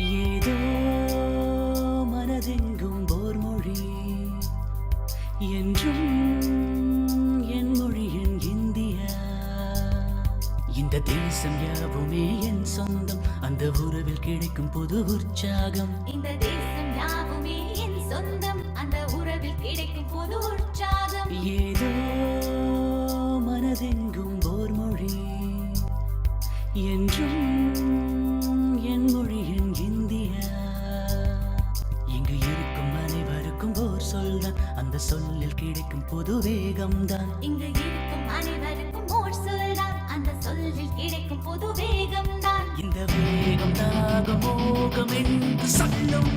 ஏதோ மனதெங்கும் ஓர் மொழி என்றும் என் மொழி என் இந்தியா. இந்த தேசம் யாவுமே என் சொந்தம், அந்த உறவில் கிடைக்கும் புது உற்சாகம். இந்த தேசம் யாவுமே என் சொந்தம், அந்த உறவில் கிடைக்கும் புது உற்சாகம். ஏதோ மனதெங்கும் ஓர் மொழி என்றும் என் மொழி என் இந்தியா. இங்கு இருக்கும் அனைவருக்கும் ஓர் சொல்தான், அந்த சொல்லில் கிடைக்கும் புது வேகம்தான். இங்கு இருக்கும் அனைவருக்கும் ஓர் சொல்தான், அந்த சொல்லில் கிடைக்கும் புது வேகம்தான். இந்த வேகம் தாகம் மோகம் என்று சொல்லும்